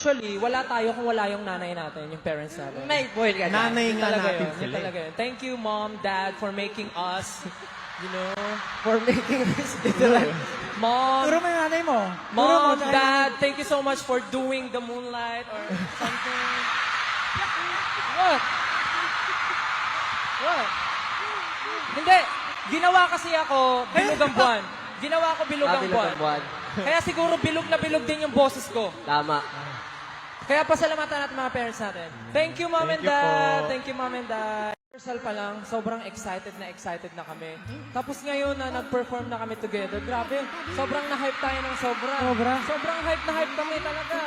Actually, wala tayo kung wala yung nanay natin, yung parents natin. May point ka dyan. Nanay nga Talaga natin yun, sila. yun talaga yun. Thank you, Mom, Dad, for making us, you know, For making this literal. Mom, Turo mo yung nanay mo. Mom, Dad, thank you so much for doing the moonlight or something. What? What? Hindi. Ginawa kasi ako bilog ang buwan. Ginawa ko bilog ang Bilog ang buwan. buwan. Kaya siguro bilog na bilog din yung boses ko. Tama. Kaya pasalamatan natin mga parents natin. Thank you, Mom and Thank you Dad. po. Thank you, Mom and Dad. Rehearsal pa lang, sobrang excited na kami. Tapos ngayon na nag-perform na kami together, grabe, sobrang na-hype tayo ng sobra. Sobra? Sobrang hype na hype kami talaga.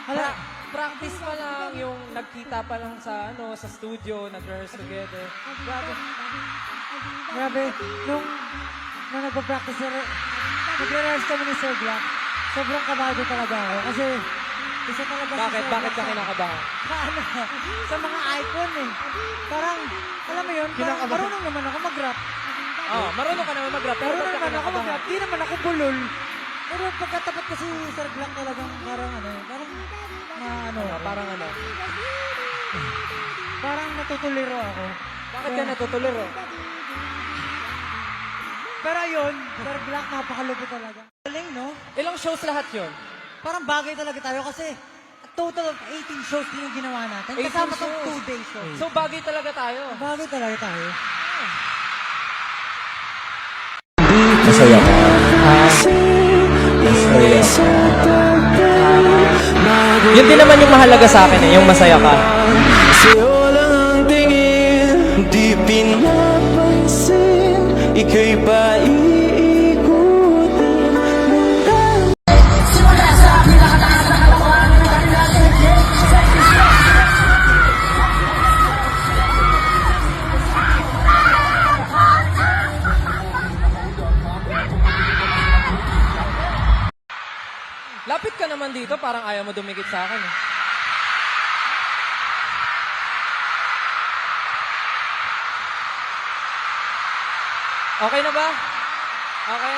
Hala. Practice pa lang, yung nagkita pa lang sa sa studio, nag-rehearse together. Grabe. Grabe, nung nagpa-practice nag-rehearse kami ni Sir Black, sobrang kabado talaga ako. Kasi, isa talaga si Bakit? Sir Bakit Black ka kinakabahan? sa mga icon eh. Parang, alam mo yun, parang marunong naman ako mag-rap. Oh, marunong ka naman mag-rap, pero Marunong ba't ka naman ako kinakabahan? mag-rap. Di naman ako bulol. Pero pagkatapat kasi Sir Black talagang parang parang natutuliro ako. Bakit ka natutuliro? Pero yun, Sir Black, napakalupit talaga. Galing, no? Ilang shows lahat yun? Parang bagay talaga tayo kasi a total of 18 shows din yung ginawa natin. 18 Kasama tong shows. 2-day show. So, bagay talaga tayo. Bagay talaga tayo. Masaya ka. Masaya ka. Yun din naman yung mahalaga sa akin yung masaya ka. Sa'yo lang ang tingin, di pinapansin. Ika'y paiikutin ng Lapit ka naman dito, parang ayaw mo dumikit sa akin. Okay na ba? Okay?